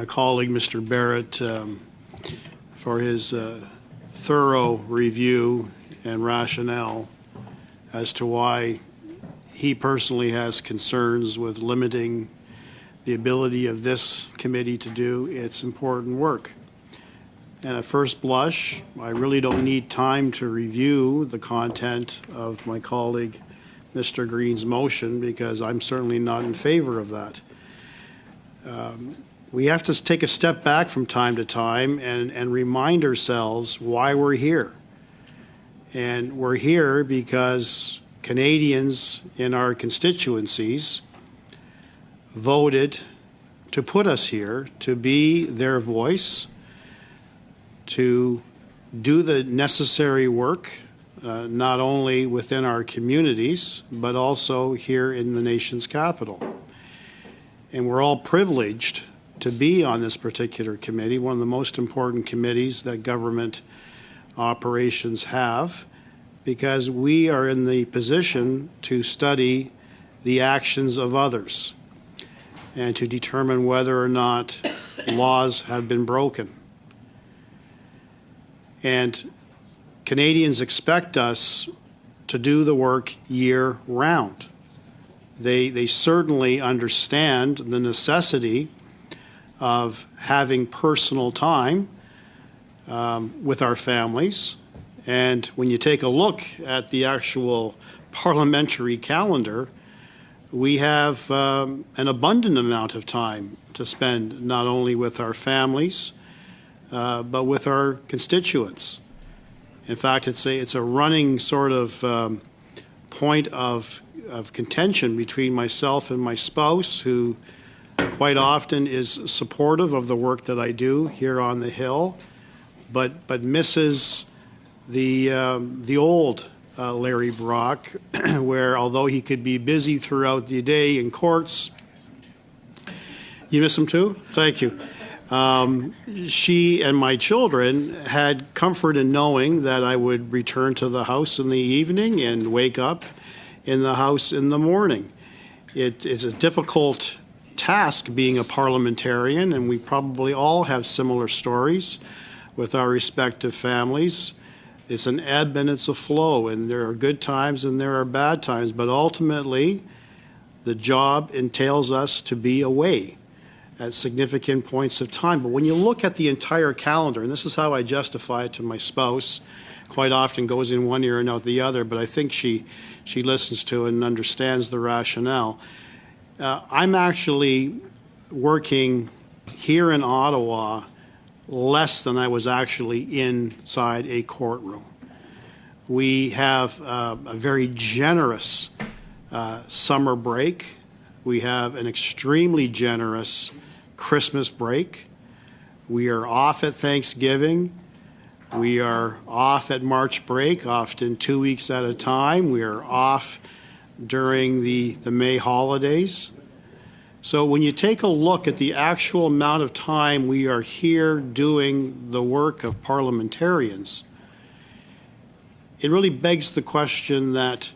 colleague, Mr. Barrett, for his thorough review and rationale as to why he personally has concerns with limiting the ability of this committee to do its important work. And at first blush, I really don't need time to review the content of my colleague, Mr. Green's motion, because I'm certainly not in favor of that. We have to take a step back from time to time and remind ourselves why we're here. And we're here because Canadians in our constituencies voted to put us here, to be their voice, to do the necessary work, not only within our communities, but also here in the nation's capital. And we're all privileged to be on this particular committee, one of the most important committees that government operations have, because we are in the position to study the actions of others and to determine whether or not laws have been broken. And Canadians expect us to do the work year-round. They certainly understand the necessity of having personal time with our families. And when you take a look at the actual parliamentary calendar, we have an abundant amount of time to spend not only with our families, but with our constituents. In fact, it's a running sort of point of contention between myself and my spouse, who quite often is supportive of the work that I do here on the Hill, but misses the old Larry Brock, where although he could be busy throughout the day in courts, you miss him too? Thank you. She and my children had comfort in knowing that I would return to the house in the evening and wake up in the house in the morning. It is a difficult task being a parliamentarian, and we probably all have similar stories with our respective families. It's an ebb and it's a flow, and there are good times and there are bad times, but ultimately the job entails us to be away at significant points of time. But when you look at the entire calendar, and this is how I justify it to my spouse, quite often goes in one ear and out the other, but I think she listens to it and understands the rationale. I'm actually working here in Ottawa less than I was actually inside a courtroom. We have a very generous summer break. We have an extremely generous Christmas break. We are off at Thanksgiving. We are off at March break, often 2 weeks at a time. We are off during the May holidays. So when you take a look at the actual amount of time we are here doing the work of parliamentarians, it really begs the question that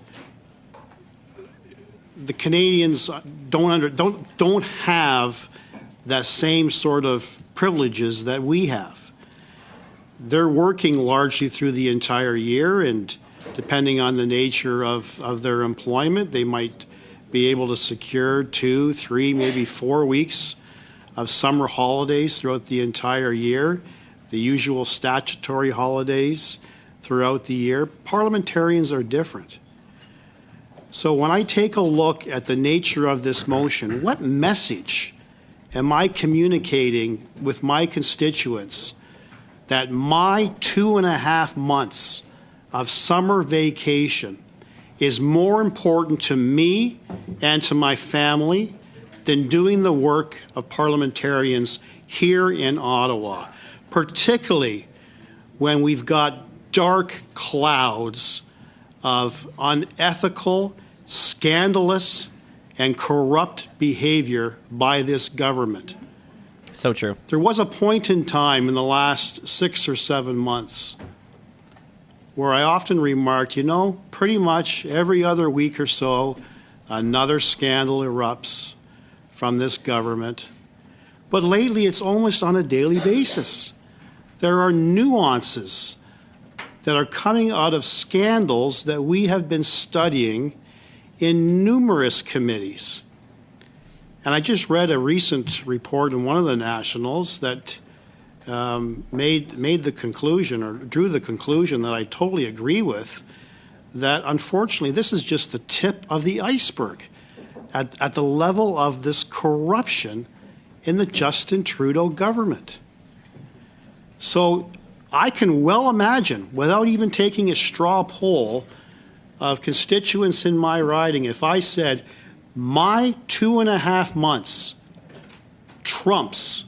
the Canadians don't have that same sort of privileges that we have. They're working largely through the entire year, and depending on the nature of their employment, they might be able to secure 2, 3, maybe 4 weeks of summer holidays throughout the entire year, the usual statutory holidays throughout the year. Parliamentarians are different. So when I take a look at the nature of this motion, what message am I communicating with my constituents that my 2.5 months of summer vacation is more important to me and to my family than doing the work of parliamentarians here in Ottawa, particularly when we've got dark clouds of unethical, scandalous, and corrupt behavior by this government. So true. There was a point in time in the last 6 or 7 months where I often remarked, pretty much every other week or so, another scandal erupts from this government. but lately it's almost on a daily basis. There are nuances that are coming out of scandals that we have been studying in numerous committees. And I just read a recent report in one of the nationals that made the conclusion, or drew the conclusion that I totally agree with, that unfortunately this is just the tip of the iceberg at the level of this corruption in the Justin Trudeau government. So I can well imagine, without even taking a straw poll of constituents in my riding, if I said my 2.5 months trumps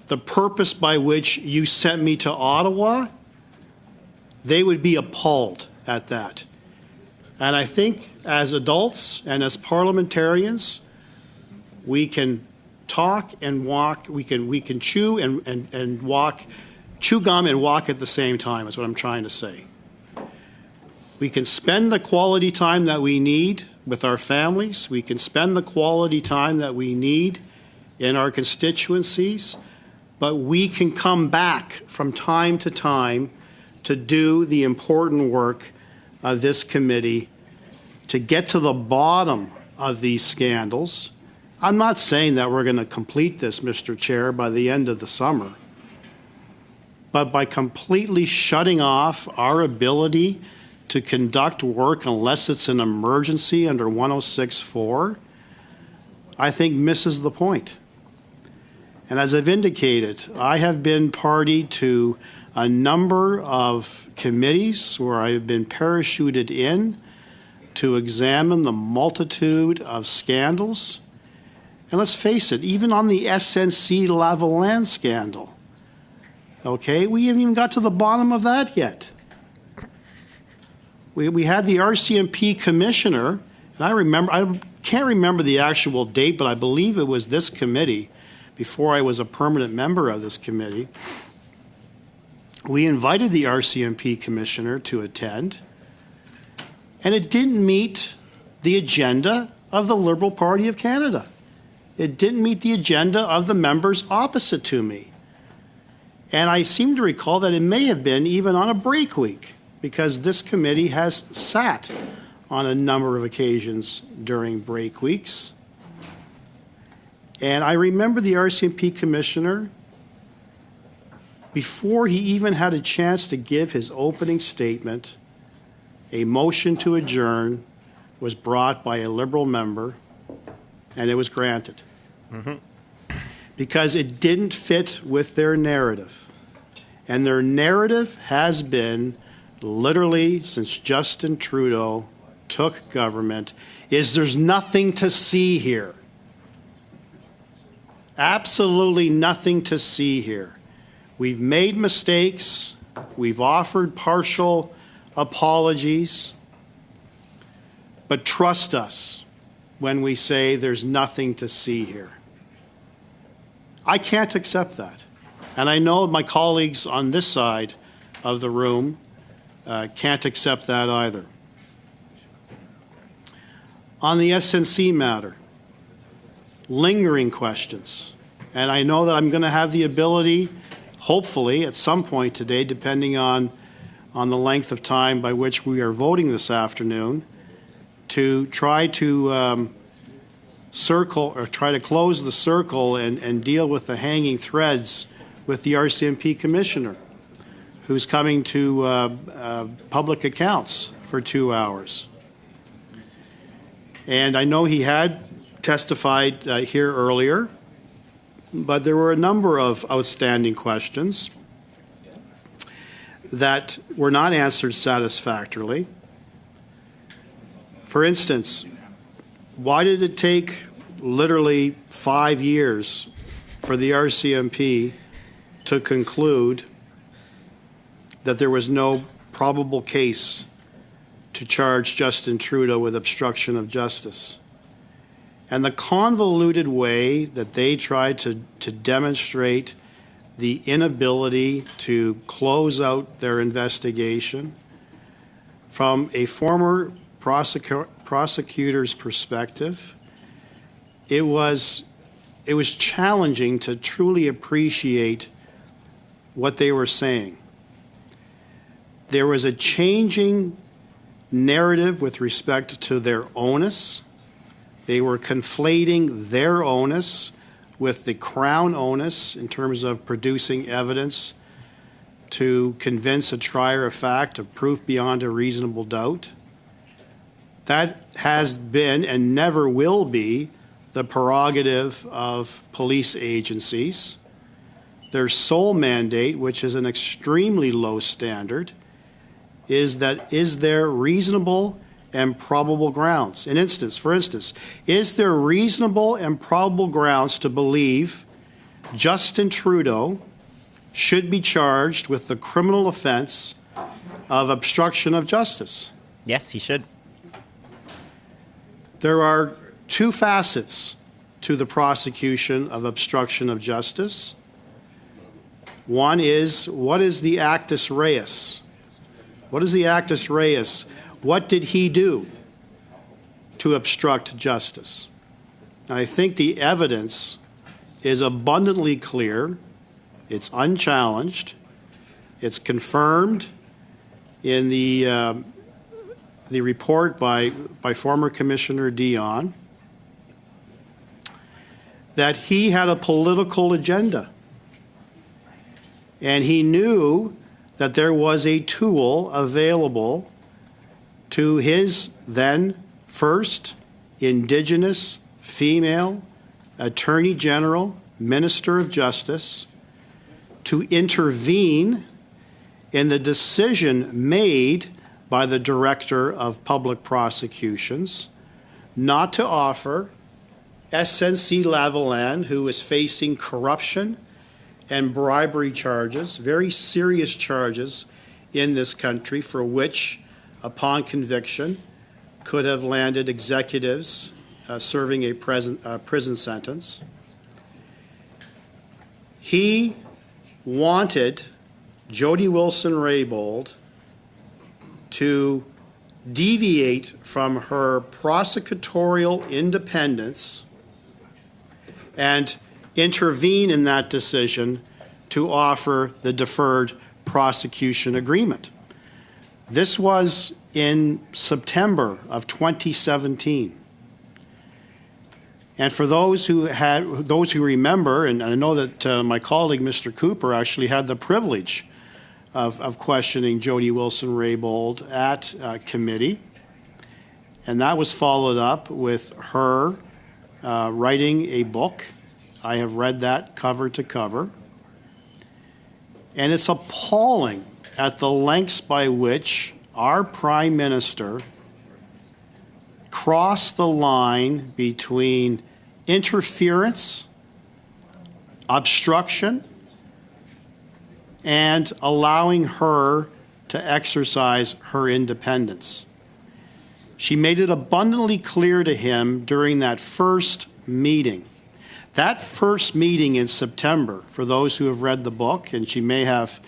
the purpose by which you sent me to Ottawa, they would be appalled at that. And I think as adults and as parliamentarians, we can talk and walk, we can chew and walk, chew gum and walk at the same time, is what I'm trying to say. We can spend the quality time that we need with our families. We can spend the quality time that we need in our constituencies, but we can come back from time to time to do the important work of this committee to get to the bottom of these scandals. I'm not saying that we're going to complete this, Mr. Chair, by the end of the summer, but by completely shutting off our ability to conduct work unless it's an emergency under 106.4, I think misses the point. And as I've indicated, I have been party to a number of committees where I've been parachuted in to examine the multitude of scandals. And let's face it, even on the SNC-Lavalin scandal, okay, we haven't even got to the bottom of that yet. We had the RCMP commissioner, and I can't remember the actual date, but I believe it was this committee, before I was a permanent member of this committee. We invited the RCMP commissioner to attend, and it didn't meet the agenda of the Liberal Party of Canada. It didn't meet the agenda of the members opposite to me. And I seem to recall that it may have been even on a break week, because this committee has sat on a number of occasions during break weeks. And I remember the RCMP commissioner, before he even had a chance to give his opening statement, a motion to adjourn was brought by a Liberal member, and it was granted. Because it didn't fit with their narrative. And their narrative has been, literally since Justin Trudeau took government, is there's nothing to see here. Absolutely nothing to see here. We've made mistakes. We've offered partial apologies. But trust us when we say there's nothing to see here. I can't accept that. And I know my colleagues on this side of the room can't accept that either. On the SNC matter, lingering questions. And I know that I'm going to have the ability, hopefully, at some point today, depending on the length of time by which we are voting this afternoon, to try to try to close the circle and deal with the hanging threads with the RCMP commissioner, who's coming to public accounts for 2 hours. And I know he had testified here earlier, but there were a number of outstanding questions that were not answered satisfactorily. For instance, why did it take literally 5 years for the RCMP to conclude that there was no probable case to charge Justin Trudeau with obstruction of justice? And the convoluted way that they tried to demonstrate the inability to close out their investigation from a former prosecutor's perspective, it was it was challenging to truly appreciate what they were saying. There was a changing narrative with respect to their onus. They were conflating their onus with the Crown onus in terms of producing evidence to convince a trier of fact of proof beyond a reasonable doubt. That has been and never will be the prerogative of police agencies. Their sole mandate, which is an extremely low standard, is there reasonable and probable grounds? For instance, is there reasonable and probable grounds to believe Justin Trudeau should be charged with the criminal offense of obstruction of justice? Yes, he should. There are two facets to the prosecution of obstruction of justice. One is, what is the actus reus? What is the actus reus? What did he do to obstruct justice? I think the evidence is abundantly clear. It's unchallenged. It's confirmed in the report by former Commissioner Dion that he had a political agenda. And he knew that there was a tool available to his then first Indigenous female Attorney General, Minister of Justice, to intervene in the decision made by the Director of Public Prosecutions not to offer SNC-Lavalin, who is facing corruption and bribery charges, very serious charges in this country for which, upon conviction, could have landed executives serving a prison sentence. He wanted Jody Wilson-Raybould to deviate from her prosecutorial independence and intervene in that decision to offer the deferred prosecution agreement. This was in September of 2017. And for those who remember, and I know that my colleague, Mr. Cooper, actually had the privilege of questioning Jody Wilson-Raybould at committee, and that was followed up with her writing a book. I have read that cover to cover. And it's appalling at the lengths by which our Prime Minister crossed the line between interference, obstruction, and allowing her to exercise her independence. She made it abundantly clear to him during that first meeting. That first meeting in September, for those who have read the book, and she may have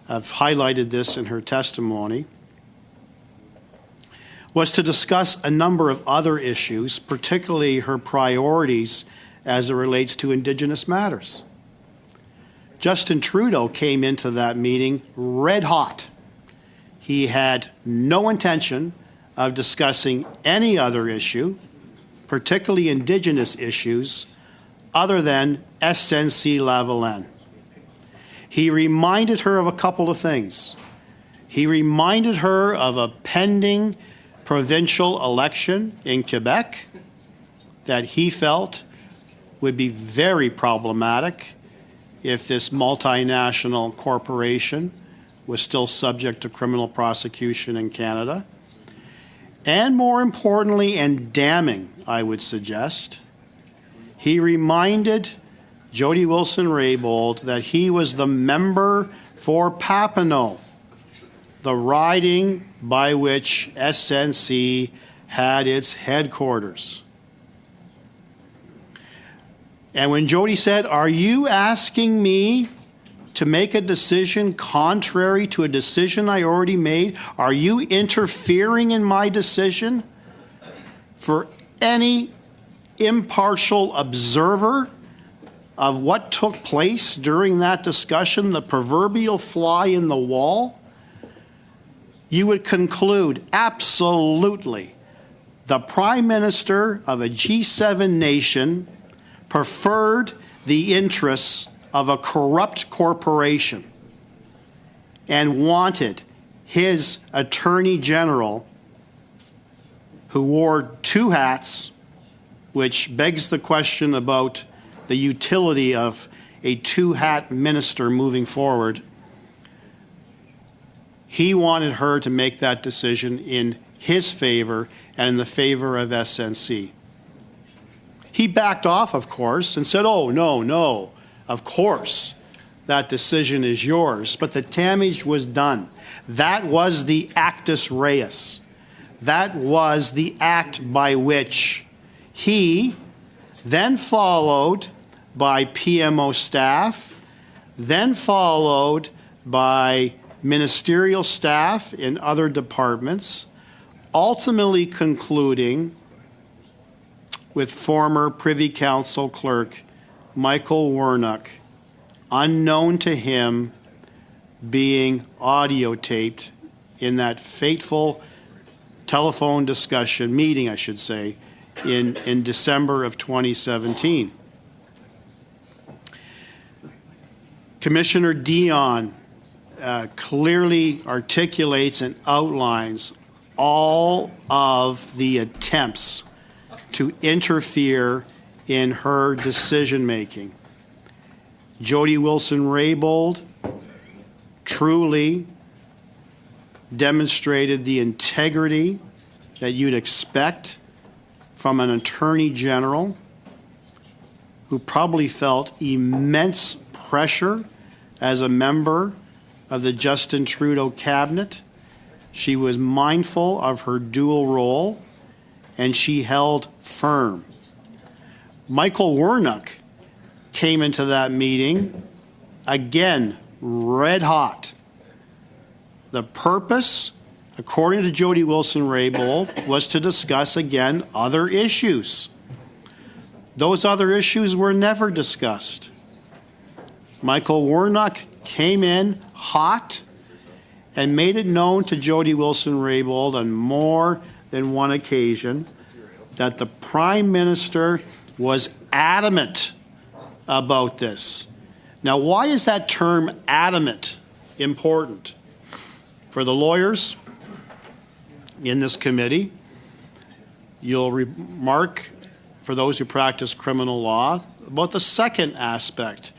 highlighted this in her testimony, was to discuss a number of other issues, particularly her priorities as it relates to Indigenous matters. Justin Trudeau came into that meeting red hot. He had no intention of discussing any other issue, particularly Indigenous issues, other than SNC-Lavalin. He reminded her of a couple of things. He reminded her of a pending provincial election in Quebec that he felt would be very problematic if this multinational corporation was still subject to criminal prosecution in Canada. And more importantly, and damning, I would suggest, he reminded Jody Wilson-Raybould that he was the member for Papineau, the riding by which SNC had its headquarters. And when Jody said, "Are you asking me to make a decision contrary to a decision I already made? Are you interfering in my decision?" For any impartial observer of what took place during that discussion, the proverbial fly in the wall, you would conclude absolutely the Prime Minister of a G7 nation preferred the interests of a corrupt corporation and wanted his Attorney General, who wore two hats, which begs the question about the utility of a two-hat minister moving forward. He wanted her to make that decision in his favor and in the favor of SNC. He backed off, of course, and said, oh, no, of course, that decision is yours. But the damage was done. That was the actus reus. That was the act by which he, then followed by PMO staff, then followed by ministerial staff in other departments, ultimately concluding with former Privy Council clerk Michael Warnock, unknown to him, being audio taped in that fateful telephone discussion, meeting I should say, in December of 2017. Commissioner Dion clearly articulates and outlines all of the attempts to interfere in her decision-making. Jody Wilson-Raybould truly demonstrated the integrity that you'd expect from an Attorney General who probably felt immense pressure as a member of the Justin Trudeau cabinet. She was mindful of her dual role, and she held firm. Michael Warnock came into that meeting, again, red hot. The purpose, according to Jody Wilson-Raybould, was to discuss, again, other issues. Those other issues were never discussed. Michael Warnock came in hot and made it known to Jody Wilson-Raybould on more than one occasion that the Prime Minister was adamant about this. Now, why is that term adamant important? For the lawyers in this committee, you'll remark, for those who practice criminal law, about the second aspect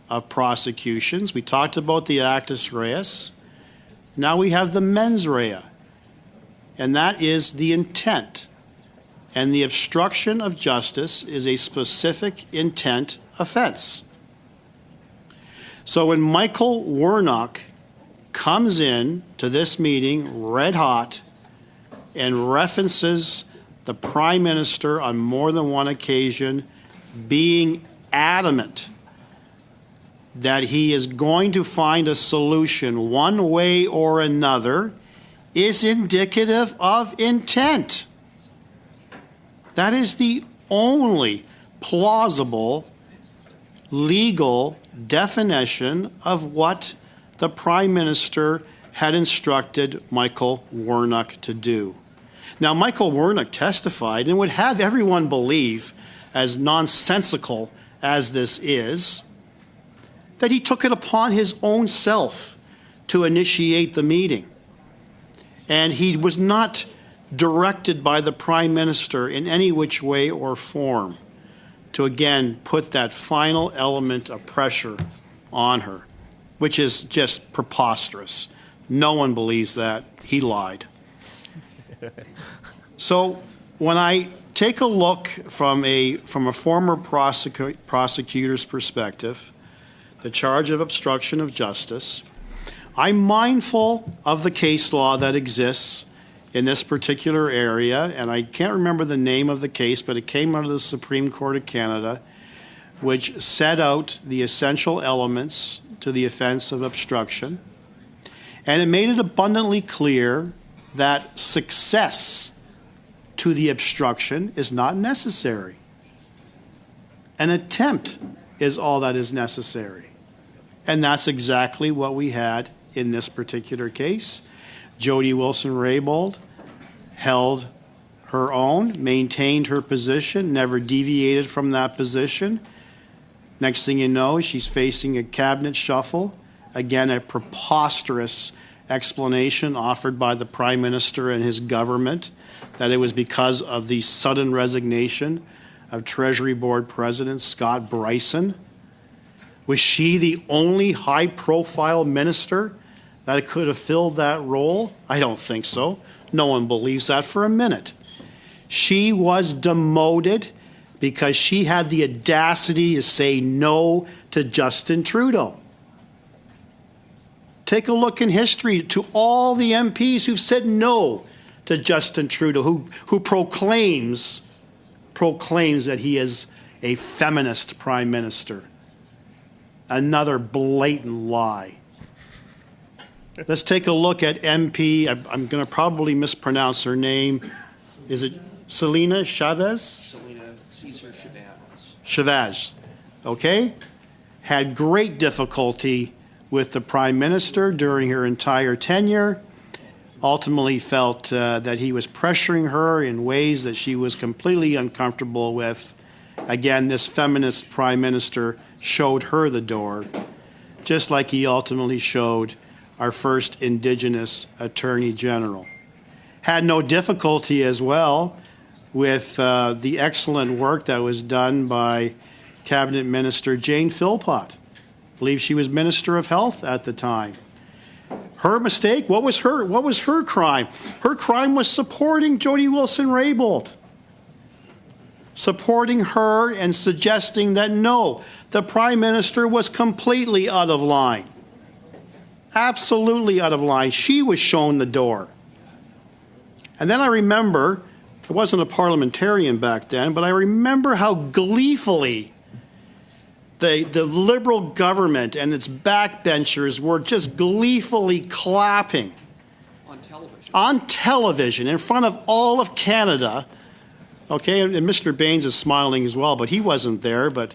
of prosecutions. We talked about the actus reus. Now we have the mens rea, and that is the intent. And the obstruction of justice is a specific intent offense. So when Michael Warnock comes in to this meeting red hot and references the Prime Minister on more than one occasion being adamant that he is going to find a solution one way or another, is indicative of intent. That is the only plausible legal definition of what the Prime Minister had instructed Michael Warnock to do. Now, Michael Warnock testified and would have everyone believe, as nonsensical as this is, that he took it upon his own self to initiate the meeting. And he was not directed by the Prime Minister in any which way or form to, again, put that final element of pressure on her, which is just preposterous. No one believes that. He lied. So when I take a look from a former prosecutor's perspective, the charge of obstruction of justice, I'm mindful of the case law that exists in this particular area, and I can't remember the name of the case, but it came out of the Supreme Court of Canada, which set out the essential elements to the offense of obstruction. And it made it abundantly clear that success to the obstruction is not necessary. An attempt is all that is necessary. And that's exactly what we had in this particular case. Jody Wilson-Raybould held her own, maintained her position, never deviated from that position. Next thing you know, she's facing a cabinet shuffle. Again, a preposterous explanation offered by the Prime Minister and his government that it was because of the sudden resignation of Treasury Board President Scott Bryson. Was she the only high-profile minister that could have filled that role? I don't think so. No one believes that for a minute. She was demoted because she had the audacity to say no to Justin Trudeau. Take a look in history to all the MPs who've said no to Justin Trudeau, who proclaims that he is a feminist prime minister. Another blatant lie. Let's take a look at MP, I'm going to probably mispronounce her name. Is it Selena Chavez? Selena Caesar Chavez. Chavez, okay? Had great difficulty with the Prime Minister during her entire tenure. Ultimately felt that he was pressuring her in ways that she was completely uncomfortable with. Again, this feminist Prime Minister showed her the door, just like he ultimately showed our first Indigenous Attorney General. Had no difficulty as well with the excellent work that was done by Cabinet Minister Jane Philpott. I believe she was Minister of Health at the time. Her mistake, what was her crime? Her crime was supporting Jody Wilson-Raybould. Supporting her and suggesting that no, the Prime Minister was completely out of line. Absolutely out of line. She was shown the door. And then I remember, I wasn't a parliamentarian back then, but I remember how gleefully the Liberal government and its backbenchers were just gleefully clapping on television in front of all of Canada. Okay, and Mr. Baines is smiling as well, but he wasn't there. But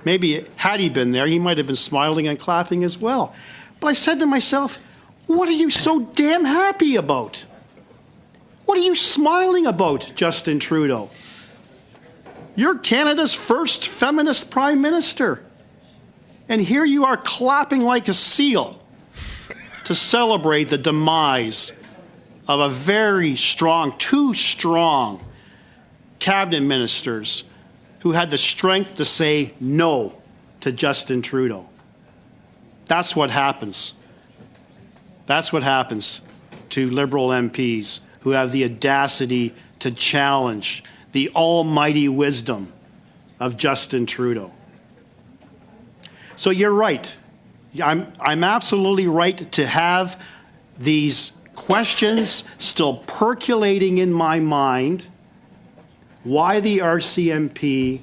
maybe had he been there, he might have been smiling and clapping as well. But I said to myself, what are you so damn happy about? What are you smiling about, Justin Trudeau? You're Canada's first feminist Prime Minister. And here you are clapping like a seal to celebrate the demise of a very strong, two strong cabinet ministers who had the strength to say no to Justin Trudeau. That's what happens. That's what happens to Liberal MPs who have the audacity to challenge the almighty wisdom of Justin Trudeau. So you're right. I'm absolutely right to have these questions still percolating in my mind why the RCMP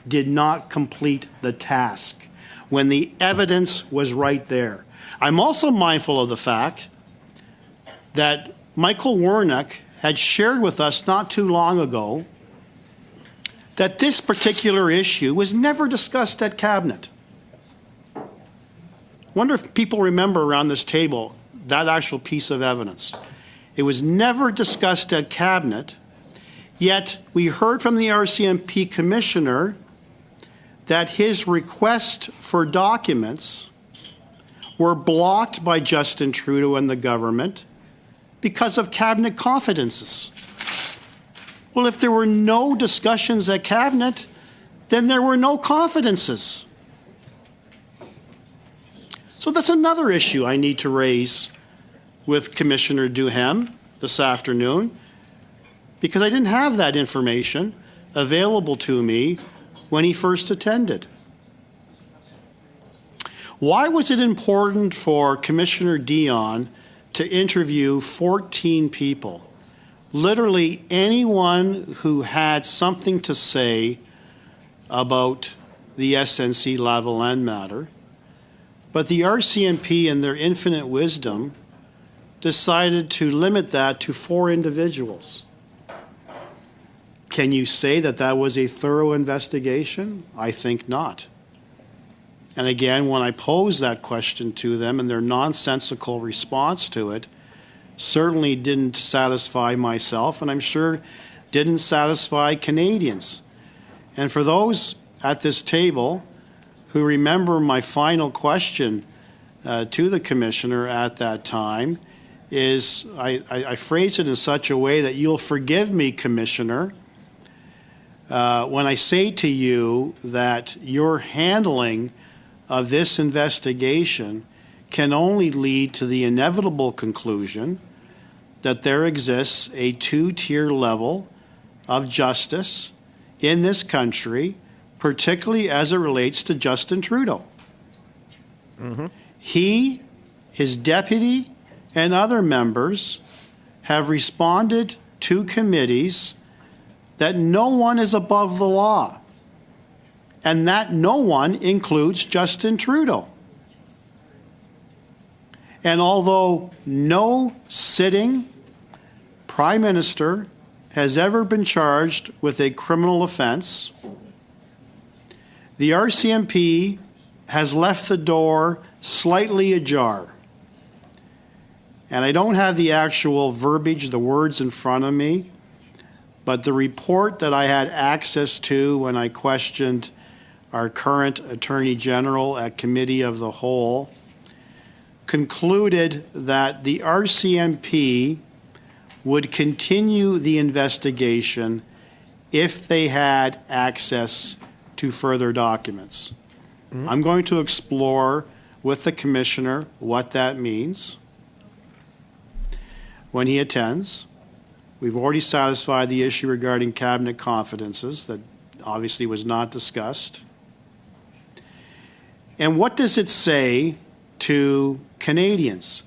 did not complete the task when the evidence was right there. I'm also mindful of the fact that Michael Wernick had shared with us not too long ago that this particular issue was never discussed at Cabinet. Wonder if people remember around this table that actual piece of evidence. It was never discussed at Cabinet, yet we heard from the RCMP Commissioner that his request for documents were blocked by Justin Trudeau and the government because of Cabinet confidences. Well, if there were no discussions at Cabinet, then there were no confidences. So that's another issue I need to raise with Commissioner Duhem this afternoon, because I didn't have that information available to me when he first attended. Why was it important for Commissioner Dion to interview 14 people? Literally anyone who had something to say about the SNC-Lavalin matter. But the RCMP, in their infinite wisdom, decided to limit that to 4 individuals. Can you say that that was a thorough investigation? I think not. And again, when I posed that question to them and their nonsensical response to it certainly didn't satisfy myself, and I'm sure didn't satisfy Canadians. And for those at this table who remember my final question to the Commissioner at that time, is I phrased it in such a way that you'll forgive me, Commissioner, when I say to you that your handling of this investigation can only lead to the inevitable conclusion that there exists a two-tier level of justice in this country, particularly as it relates to Justin Trudeau. Mm-hmm. He, his deputy, and other members have responded to committees that no one is above the law, and that no one includes Justin Trudeau. And although no sitting Prime Minister has ever been charged with a criminal offense, the RCMP has left the door slightly ajar. And I don't have the actual verbiage, the words in front of me, but the report that I had access to when I questioned our current Attorney General at Committee of the Whole concluded that the RCMP would continue the investigation if they had access to further documents. Mm-hmm. I'm going to explore with the Commissioner what that means when he attends. We've already satisfied the issue regarding cabinet confidences that obviously was not discussed. And what does it say to Canadians?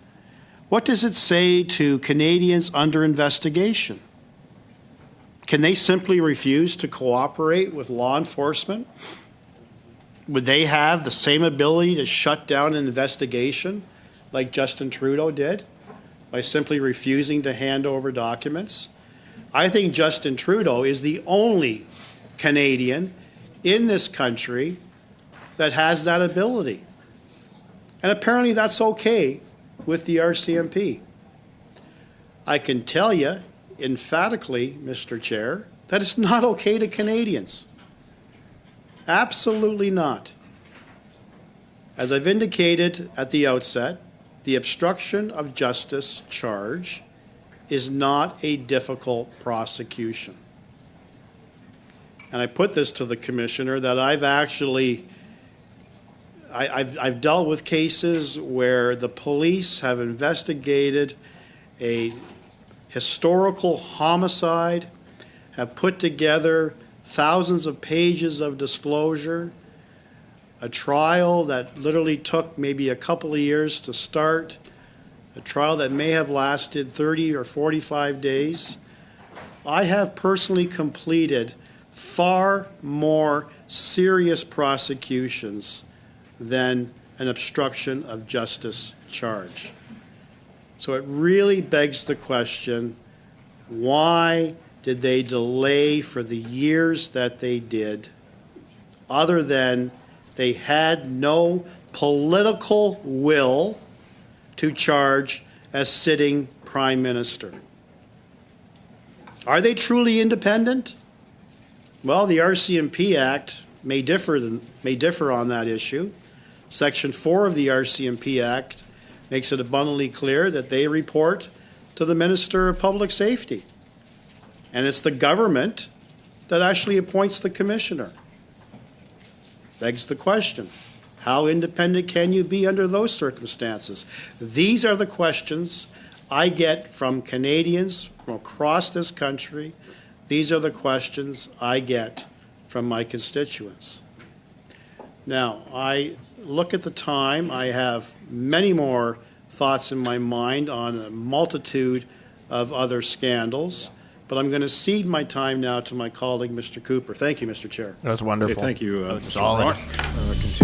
What does it say to Canadians under investigation? Can they simply refuse to cooperate with law enforcement? Would they have the same ability to shut down an investigation like Justin Trudeau did by simply refusing to hand over documents? I think Justin Trudeau is the only Canadian in this country that has that ability. And apparently that's okay with the RCMP. I can tell you emphatically, Mr. Chair, that it's not okay to Canadians. Absolutely not. As I've indicated at the outset, the obstruction of justice charge is not a difficult prosecution. And I put this to the Commissioner that I've dealt with cases where the police have investigated a historical homicide, have put together thousands of pages of disclosure, a trial that literally took maybe a couple of years to start, a trial that may have lasted 30 or 45 days. I have personally completed far more serious prosecutions than an obstruction of justice charge. So it really begs the question, why did they delay for the years that they did, other than they had no political will to charge as sitting Prime Minister? Are they truly independent? Well, the RCMP Act may differ on that issue. Section 4 of the RCMP Act makes it abundantly clear that they report to the Minister of Public Safety. And it's the government that actually appoints the Commissioner. Begs the question, how independent can you be under those circumstances? These are the questions I get from Canadians from across this country. These are the questions I get from my constituents. Now, I look at the time. I have many more thoughts in my mind on a multitude of other scandals, but I'm going to cede my time now to my colleague, Mr. Cooper. Thank you, Mr. Chair. That was wonderful. Okay, thank you, Mr. Solid. Rock.